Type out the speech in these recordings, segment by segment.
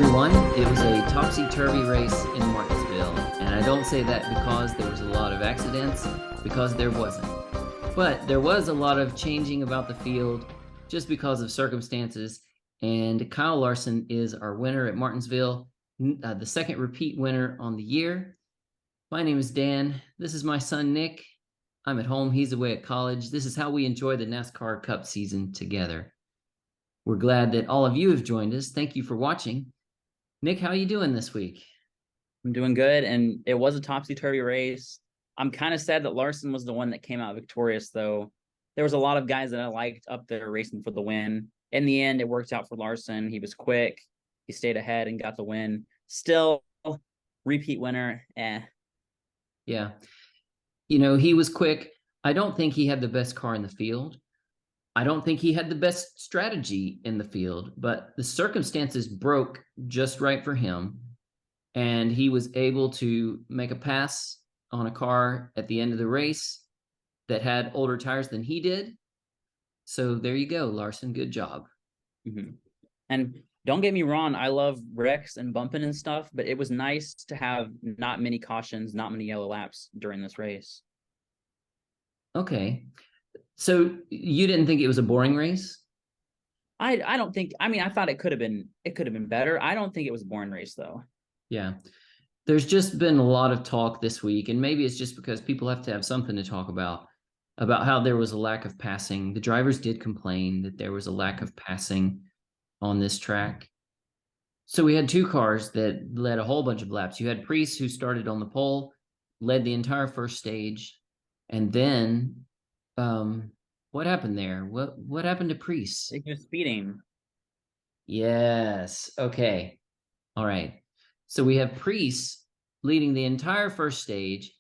everyone. It was a topsy-turvy race in Martinsville, and I don't say that because there was a lot of accidents, because there wasn't. But there was a lot of changing about the field just because of circumstances, and Kyle Larson is our winner at Martinsville, the second repeat winner on the year. My name is Dan. This is my son, Nick. I'm at home. He's away at college. This is how we enjoy the NASCAR Cup season together. We're glad that all of you have joined us. Thank you for watching. Nick, how are you doing this week? I'm doing good, and it was a topsy-turvy race. I'm kind of sad that Larson was the one that came out victorious, though. There was a lot of guys that I liked up there racing for the win. In the end, it worked out for Larson. He was quick. He stayed ahead and got the win. Still, repeat winner. Yeah. He was quick. I don't think he had the best car in the field. I don't think he had the best strategy in the field, but the circumstances broke just right for him. And he was able to make a pass on a car at the end of the race that had older tires than he did. So there you go, Larson. Good job. Mm-hmm. And don't get me wrong, I love wrecks and bumping and stuff, but it was nice to have not many cautions, not many yellow laps during this race. Okay. So you didn't think it was a boring race? I don't think, I mean, I thought it could have been better. I don't think it was a boring race though. Yeah. There's just been a lot of talk this week, and maybe it's just because people have to have something to talk about how there was a lack of passing. The drivers did complain that there was a lack of passing on this track. So we had two cars that led a whole bunch of laps. You had Priest, who started on the pole, led the entire first stage, and then what happened there? What happened to Priest? He was speeding. Yes. Okay. All right. So we have Priest leading the entire first stage,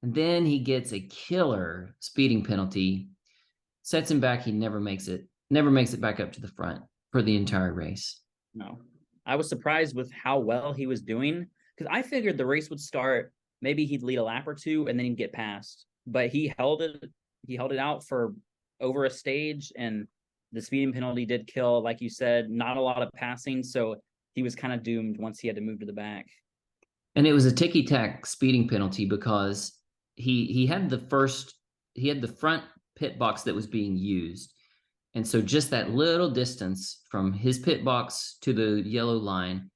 and then he gets a killer speeding penalty, sets him back. He never makes it back up to the front for the entire race. No. I was surprised with how well he was doing because I figured the race would start, maybe he'd lead a lap or two and then he'd get passed. But he held it out for over a stage, and the speeding penalty did kill, like you said, not a lot of passing, so he was kind of doomed once he had to move to the back. And it was a ticky-tack speeding penalty because he had the front pit box that was being used. And so just that little distance from his pit box to the yellow line,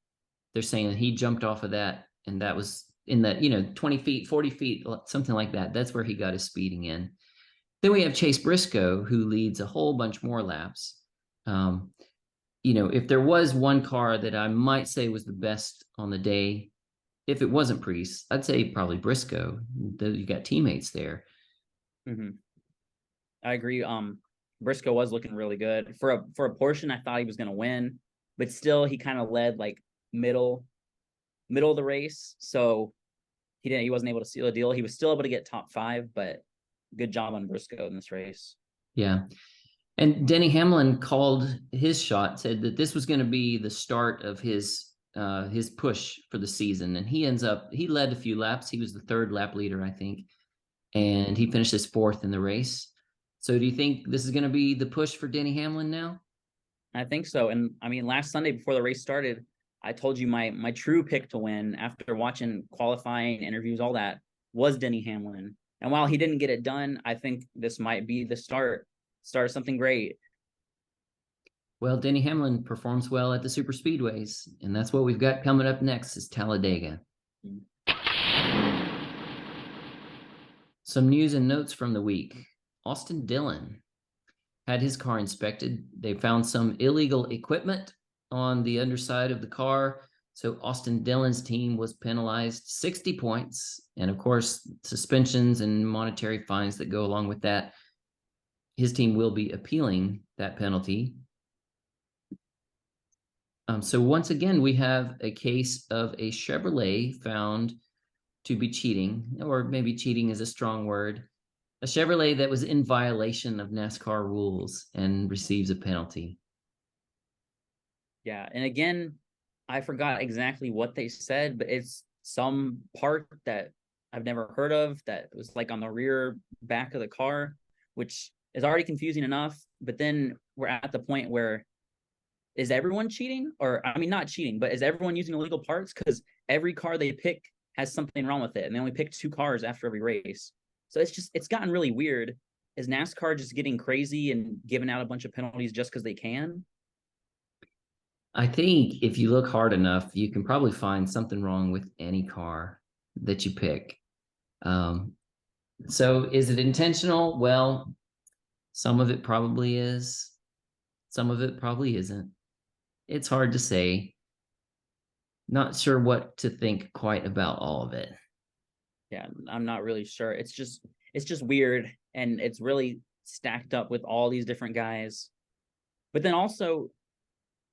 they're saying that he jumped off of that, and that was in that, 20 feet, 40 feet, something like that. That's where he got his speeding in. Then we have Chase Briscoe, who leads a whole bunch more laps. If there was one car that I might say was the best on the day, if it wasn't Priest, I'd say probably Briscoe. You got teammates there. Mm-hmm. I agree. Briscoe was looking really good for a portion. I thought he was going to win, but still, he kind of led like middle of the race. So he wasn't able to seal a deal. He was still able to get top 5, but good job on Briscoe in this race. Yeah. And Denny Hamlin called his shot, said that this was going to be the start of his push for the season. And he led a few laps. He was the third lap leader, I think. And he finishes 4th in the race. So do you think this is going to be the push for Denny Hamlin now? I think so. And I mean, last Sunday before the race started, I told you my true pick to win after watching qualifying, interviews, all that, was Denny Hamlin. And while he didn't get it done, I think this might be the start of something great. Well, Denny Hamlin performs well at the super speedways, and that's what we've got coming up next is Talledega. Some news and notes from the week. Austin Dillon had his car inspected. They found some illegal equipment on the underside of the car. So Austin Dillon's team was penalized 60 points. And of course, suspensions and monetary fines that go along with that. His team will be appealing that penalty. So once again, we have a case of a Chevrolet found to be cheating, or maybe cheating is a strong word. A Chevrolet that was in violation of NASCAR rules and receives a penalty. Yeah. And again, I forgot exactly what they said, but it's some part that I've never heard of that was like on the rear back of the car, which is already confusing enough. But then we're at the point where is everyone cheating? Or, I mean, not cheating, but is everyone using illegal parts? Because every car they pick has something wrong with it, and they only pick 2 cars after every race. So it's gotten really weird. Is NASCAR just getting crazy and giving out a bunch of penalties just because they can? I think if you look hard enough, you can probably find something wrong with any car that you pick. Um, so is it intentional? Well, some of it probably is. Some of it probably isn't. It's hard to say. Not sure what to think quite about all of it. Yeah, I'm not really sure. It's just weird, and it's really stacked up with all these different guys. But then also,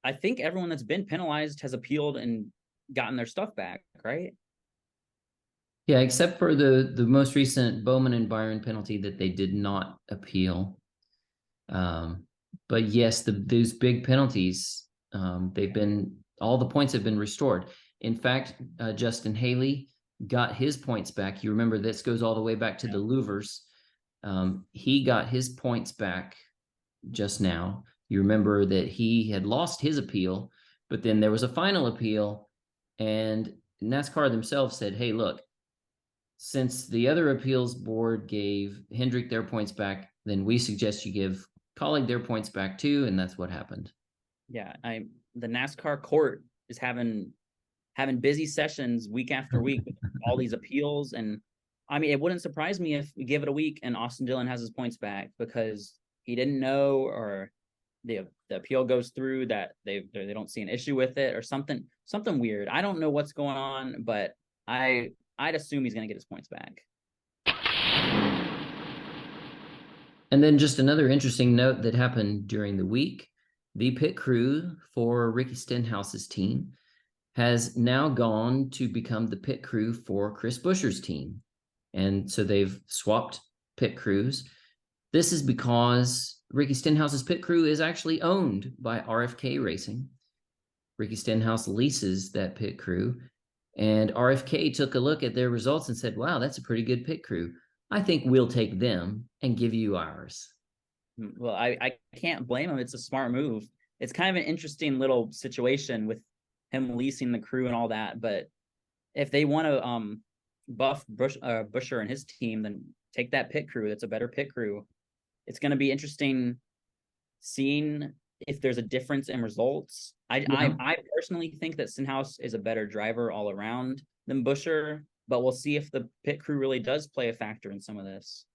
I think everyone that's been penalized has appealed and gotten their stuff back, right? Yeah, except for the most recent Bowman and Byron penalty that they did not appeal. Um, but yes, those big penalties, they've been all the points have been restored. In fact, Justin Haley got his points back. You remember this goes all the way back to the Louvers. He got his points back just now. You remember that he had lost his appeal, but then there was a final appeal, and NASCAR themselves said, "Hey, look, since the other appeals board gave Hendrick their points back, then we suggest you give Colleague their points back too," and that's what happened. Yeah, the NASCAR court is having busy sessions week after week with all these appeals. And I mean, it wouldn't surprise me if we give it a week and Austin Dillon has his points back because he didn't know, or the appeal goes through that they don't see an issue with it, or something weird. I don't know what's going on, but I'd assume he's going to get his points back. And then just another interesting note that happened during the week, the pit crew for Ricky Stenhouse's team has now gone to become the pit crew for Chris Buescher's team. And so they've swapped pit crews. This is because Ricky Stenhouse's pit crew is actually owned by RFK Racing. Ricky Stenhouse leases that pit crew, and RFK took a look at their results and said, "Wow, that's a pretty good pit crew. I think we'll take them and give you ours." Well, I can't blame him. It's a smart move. It's kind of an interesting little situation with him leasing the crew and all that. But if they want to buff Buescher and his team, then take that pit crew. That's a better pit crew. It's going to be interesting seeing if there's a difference in results. I personally think that Stenhouse is a better driver all around than Buescher, but we'll see if the pit crew really does play a factor in some of this.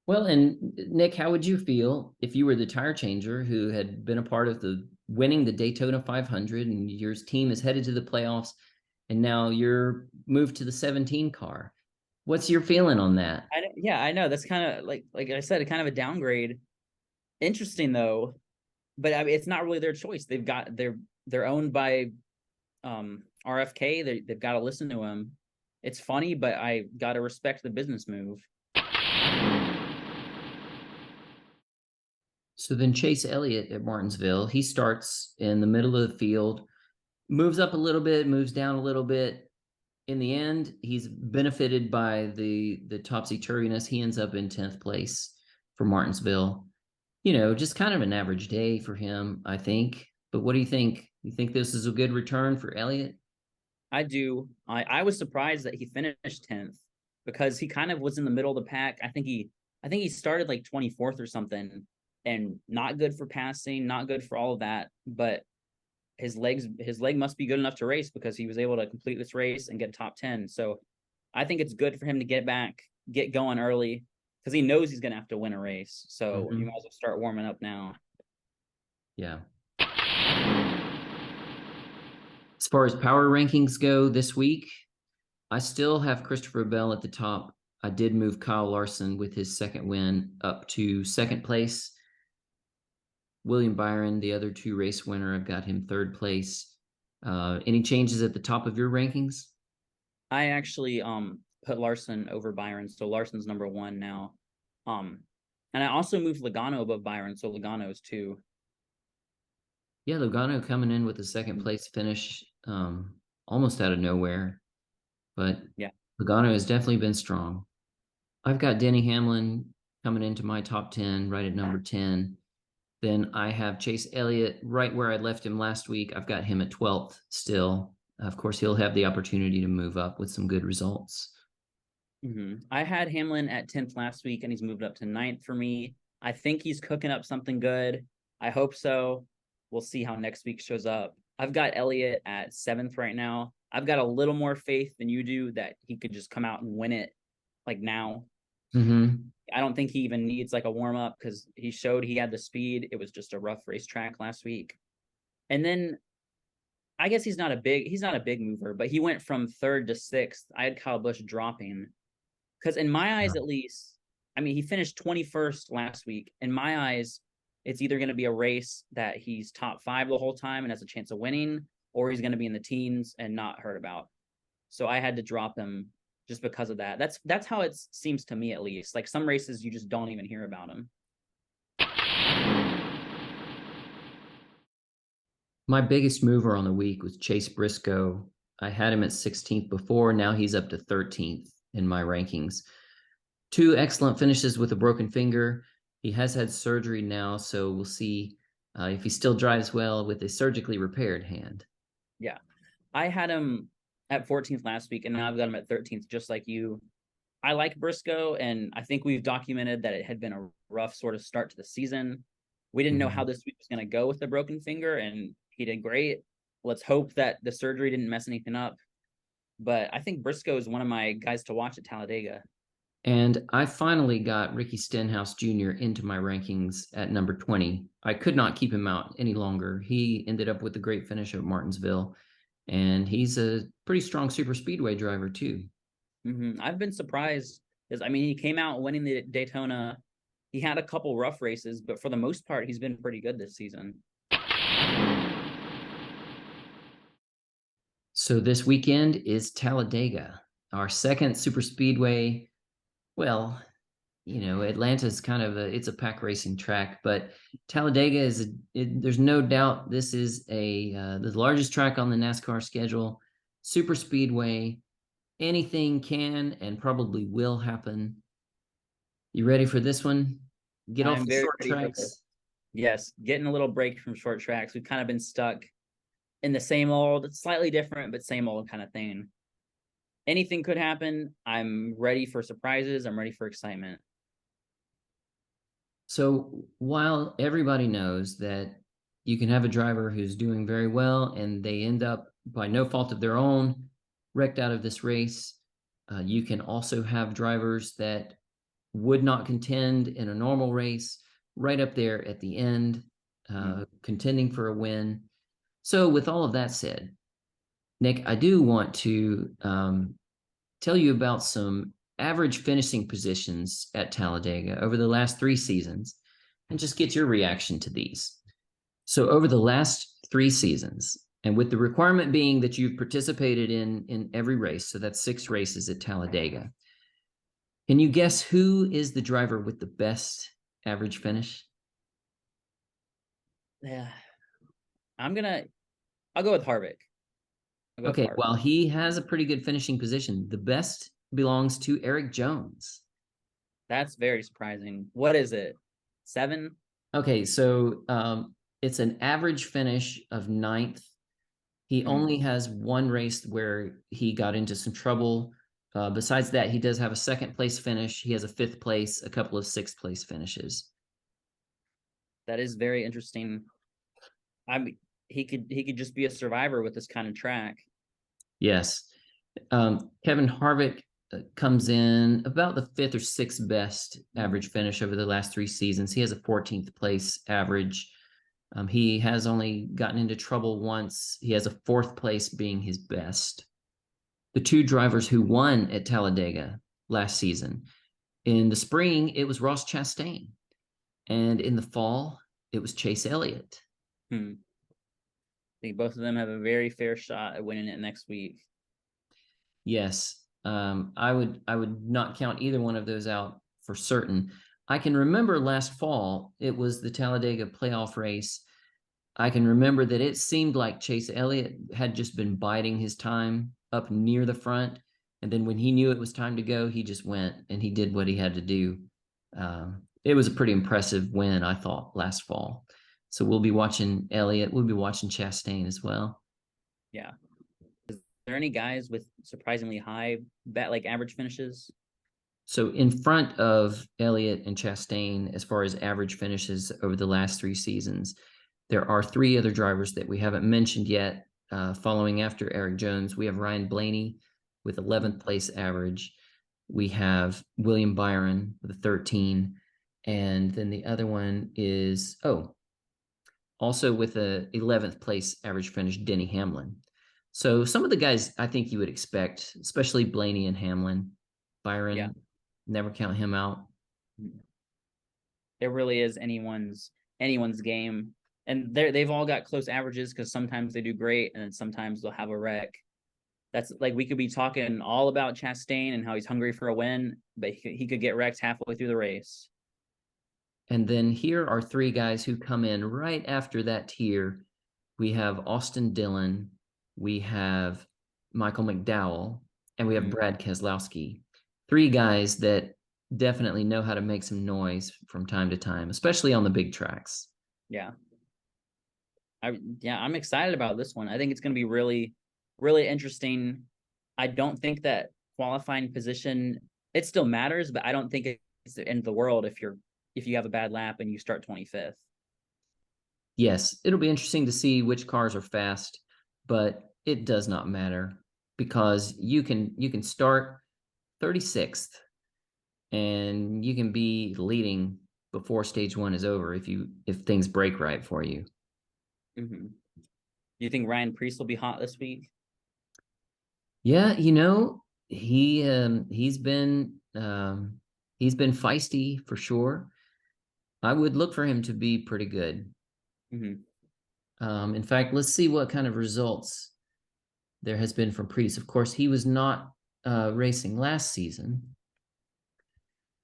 Well, and Nick, how would you feel if you were the tire changer who had been a part of the winning the Daytona 500 and your team is headed to the playoffs and now you're moved to the 17 car? What's your feeling on that? Yeah, I know. That's kind of like I said, kind of a downgrade. Interesting though, but I mean, it's not really their choice. They're owned by RFK. They've got to listen to him. It's funny, but I got to respect the business move. So then Chase Elliott at Martinsville, he starts in the middle of the field, moves up a little bit, moves down a little bit. In the end, he's benefited by the topsy-turviness. He ends up in 10th place for Martinsville. Just kind of an average day for him, I think. But what do you think? You think this is a good return for Elliott? I do. I was surprised that he finished 10th because he kind of was in the middle of the pack. I think he started like 24th or something, and not good for passing, not good for all of that. But his leg must be good enough to race because he was able to complete this race and get top 10. So I think it's good for him to get going early because he knows he's going to have to win a race. So you might as well start warming up now. Yeah. As far as power rankings go this week, I still have Christopher Bell at the top. I did move Kyle Larson with his second win up to second place. William Byron, the other two race winner, I've got him third place. Any changes at the top of your rankings? I actually put Larson over Byron, so Larson's number 1 now. And I also moved Logano above Byron, so Logano's 2. Yeah, Logano coming in with a second place finish, almost out of nowhere. But yeah, Logano has definitely been strong. I've got Denny Hamlin coming into my top 10 right at number 10. Then I have Chase Elliott right where I left him last week. I've got him at 12th still. Of course, he'll have the opportunity to move up with some good results. I had Hamlin at 10th last week, and he's moved up to 9th for me. I think he's cooking up something good. I hope so. We'll see how next week shows up. I've got Elliott at 7th right now. I've got a little more faith than you do that he could just come out and win it like now. Mm-hmm. I don't think he even needs like a warm up because he showed he had the speed. It was just a rough racetrack last week. And then I guess he's not a big mover, but he went from 3rd to 6th. I had Kyle Busch dropping because in my eyes, at least, I mean, he finished 21st last week. In my eyes, it's either going to be a race that he's top 5 the whole time and has a chance of winning, or he's going to be in the teens and not heard about. So I had to drop him just because of that. That's how it seems to me, at least. Like some races, you just don't even hear about him. My biggest mover on the week was Chase Briscoe. I had him at 16th before. Now he's up to 13th in my rankings. 2 excellent finishes with a broken finger. He has had surgery now, so we'll see if he still drives well with a surgically repaired hand. Yeah. I had him at 14th last week, and now I've got him at 13th, just like you. I like Briscoe, and I think we've documented that it had been a rough sort of start to the season. We didn't know how this week was going to go with the broken finger, and he did great. Let's hope that the surgery didn't mess anything up. But I think Briscoe is one of my guys to watch at Talledega. And I finally got Ricky Stenhouse Jr. into my rankings at number 20. I could not keep him out any longer. He ended up with a great finish at Martinsville, and he's a pretty strong super speedway driver too. I've been surprised because, I mean, he came out winning the Daytona. He had a couple rough races, but for the most part, he's been pretty good this season. So this weekend is Talledega, our second super speedway. Well, Atlanta's kind of it's a pack racing track, but Talledega there's no doubt this is the largest track on the NASCAR schedule. Super speedway, anything can and probably will happen. You ready for this one? Get off I'm the very short ready for tracks. this. Yes, getting a little break from short tracks. We've kind of been stuck in the same old, slightly different, but same old kind of thing. Anything could happen. I'm ready for surprises. I'm ready for excitement. So while everybody knows that you can have a driver who's doing very well and they end up by no fault of their own wrecked out of this race, you can also have drivers that would not contend in a normal race right up there at the end, contending for a win. So with all of that said, Nick, I do want to tell you about some average finishing positions at Talledega over the last 3 seasons and just get your reaction to these. So over the last 3 seasons, and with the requirement being that you've participated in every race, so that's 6 races at Talledega, can you guess who is the driver with the best average finish? Yeah, I'll go with Harvick. Okay, well, he has a pretty good finishing position. The best belongs to Eric Jones. That's very surprising. What is it? 7? Okay, so it's an average finish of 9th. He only has 1 race where he got into some trouble. Besides that, he does have a 2nd place finish. He has a 5th place, a couple of 6th place finishes. That is very interesting. He could just be a survivor with this kind of track. Yes. Kevin Harvick comes in about the 5th or 6th best average finish over the last 3 seasons. He has a 14th place average. He has only gotten into trouble once. He has a 4th place being his best. The 2 drivers who won at Talledega last season, in the spring, it was Ross Chastain. And in the fall, it was Chase Elliott. I think both of them have a very fair shot at winning it next week. Yes. I would not count either one of those out for certain. I can remember last fall, it was the Talledega playoff race. I can remember that it seemed like Chase Elliott had just been biding his time up near the front. And then when he knew it was time to go, he just went and he did what he had to do. It was a pretty impressive win, I thought, last fall. So we'll be watching Elliott. We'll be watching Chastain as well. Yeah. Is there any guys with surprisingly high bet like average finishes? So in front of Elliott and Chastain, as far as average finishes over the last 3 seasons, there are three other drivers that we haven't mentioned yet. Following after Eric Jones, we have Ryan Blaney with 11th place average. We have William Byron with a 13. And then the other one is, also with a 11th place average finish, Denny Hamlin. So some of the guys I think you would expect, especially Blaney and Hamlin. Yeah. Byron, never count him out. It really is anyone's game. And they've all got close averages because sometimes they do great and then sometimes they'll have a wreck. That's like we could be talking all about Chastain and how he's hungry for a win, but he could get wrecked halfway through the race. And then here are three guys who come in right after that tier. We have Austin Dillon, we have Michael McDowell, and we have Brad Keselowski. Three guys that definitely know how to make some noise from time to time, especially on the big tracks. Yeah. I'm excited about this one. I think it's going to be really, really interesting. I don't think that qualifying position it still matters, but I don't think it's the end of the world if you have a bad lap and you start 25th. Yes, it'll be interesting to see which cars are fast, but it does not matter because you can start 36th and you can be leading before stage one is over if things break right for you. Mm-hmm. Do you think Ryan Preece will be hot this week? Yeah, he's been feisty for sure. I would look for him to be pretty good. Mm-hmm. In fact, let's see what kind of results there has been from Preece. Of course, he was not racing last season,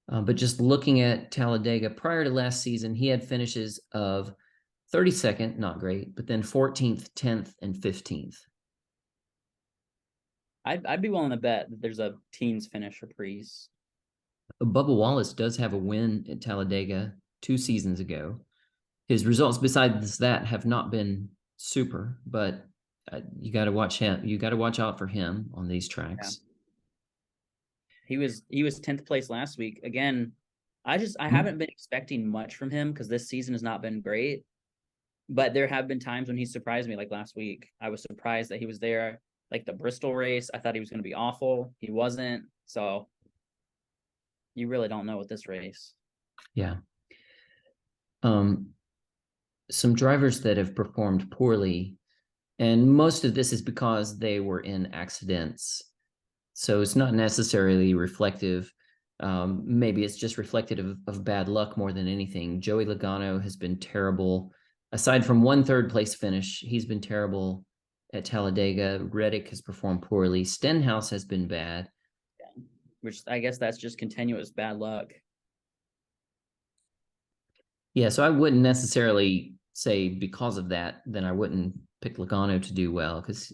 but just looking at Talledega prior to last season, he had finishes of 32nd, not great, but then 14th, 10th, and 15th. I'd be willing to bet that there's a teens finish for Preece. Bubba Wallace does have a win at Talladega 2 seasons ago. His results besides that have not been super, but you got to watch him. You got to watch out for him on these Yeah. tracks. He was 10th place last week. Again, I haven't been expecting much from him because this season has not been great. But there have been times when he surprised me, like last week. I was surprised that he was there. Like the Bristol race, I thought he was going to be awful. He wasn't. So you really don't know with this race. Yeah. Some drivers that have performed poorly, and most of this is because they were in accidents. So it's not necessarily reflective. Maybe it's just reflective of bad luck more than anything. Joey Logano has been terrible. Aside from one third place finish, he's been terrible at Talladega. Reddick has performed poorly. Stenhouse has been bad. Which I guess that's just continuous bad luck. Yeah, so I wouldn't necessarily say because of that, then I wouldn't pick Logano to do well because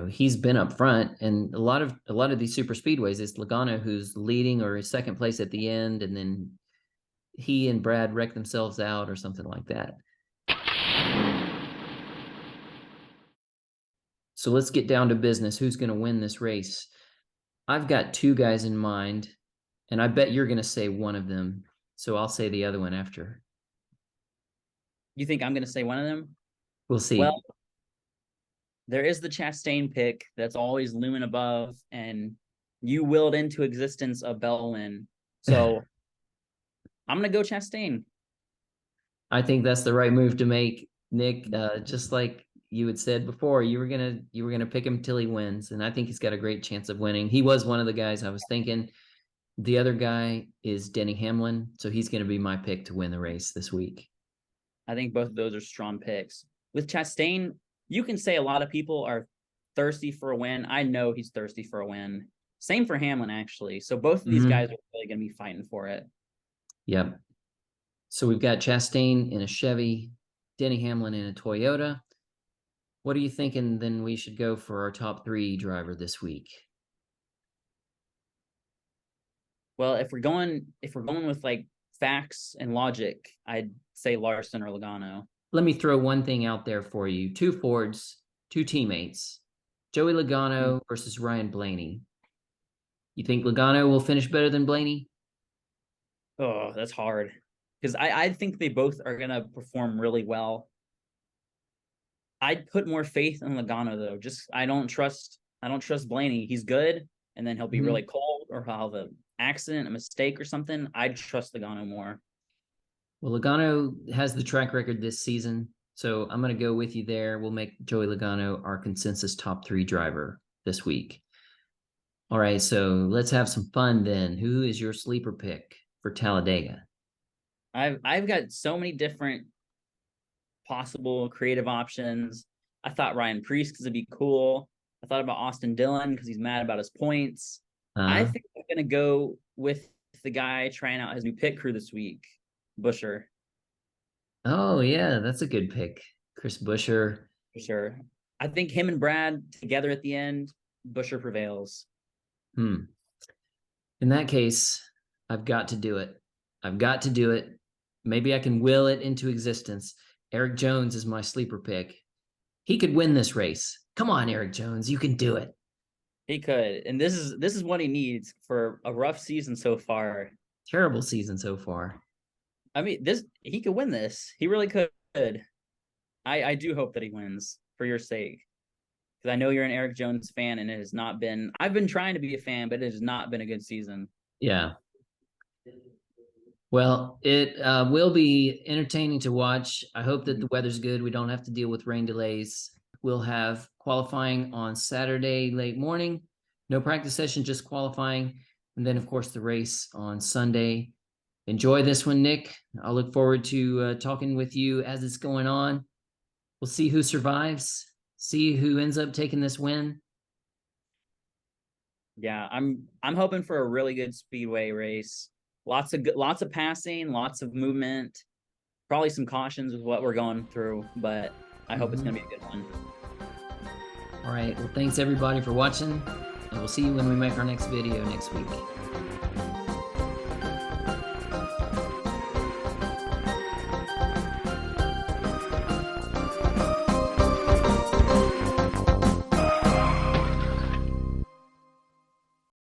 he's been up front, and a lot of these super speedways it's Logano who's leading or is second place at the end, and then he and Brad wreck themselves out or something like that. So let's get down to business. Who's going to win this race? I've got two guys in mind, and I bet you're going to say one of them. So I'll say the other one after. You think I'm going to say one of them? We'll see. Well, there is the Chastain pick that's always looming above, and you willed into existence a Bellwin. So I'm going to go Chastain. I think that's the right move to make, Nick. Just like you had said before, you were gonna pick him till he wins, and I think he's got a great chance of winning. He was one of the guys I was thinking. The other guy is Denny Hamlin, so he's going to be my pick to win the race this week. I think both of those are strong picks. With Chastain, you can say a lot of people are thirsty for a win. I know he's thirsty for a win. Same for Hamlin, actually. So both of these guys are really going to be fighting for it. Yep. So we've got Chastain in a Chevy, Denny Hamlin in a Toyota. What are you thinking then we should go for our top three driver this week? Well, if we're going with like facts and logic, I'd say Larson or Logano. Let me throw one thing out there for you. Two Fords, two teammates. Joey Logano versus Ryan Blaney. You think Logano will finish better than Blaney? Oh, that's hard. Because I think they both are gonna perform really well. I'd put more faith in Logano though. Just I don't trust Blaney. He's good, and then he'll be really cold, or he'll have an accident, a mistake, or something. I'd trust Logano more. Well, Logano has the track record this season, so I'm going to go with you there. We'll make Joey Logano our consensus top 3 driver this week. All right, so let's have some fun then. Who is your sleeper pick for Talledega? I've got so many different possible creative options. I thought Ryan Preece because it'd be cool. I thought about Austin Dillon because he's mad about his points. I think I'm gonna go with the guy trying out his new pit crew this week, Buescher. Oh yeah, that's a good pick, Chris Buescher. For sure. I think him and Brad together at the end, Buescher prevails. In that case, I've got to do it. I've got to do it. Maybe I can will it into existence. Eric Jones is my sleeper pick. He could win this race. Come on, Eric Jones, you can do it. He could, and this is what he needs for a rough season so far. Terrible season so far. I mean, he could win this. He really could. I do hope that he wins for your sake, because I know you're an Eric Jones fan, and it has not been. I've been trying to be a fan, but it has not been a good season. Yeah. Well, it will be entertaining to watch. I hope that the weather's good. We don't have to deal with rain delays. We'll have qualifying on Saturday late morning. No practice session, just qualifying. And then, of course, the race on Sunday. Enjoy this one, Nick. I'll look forward to talking with you as it's going on. We'll see who survives, see who ends up taking this win. Yeah, I'm hoping for a really good speedway race. Lots of passing, lots of movement, probably some cautions with what we're going through, but I hope it's going to be a good one. All right. Well, thanks everybody for watching, and we'll see you when we make our next video next week.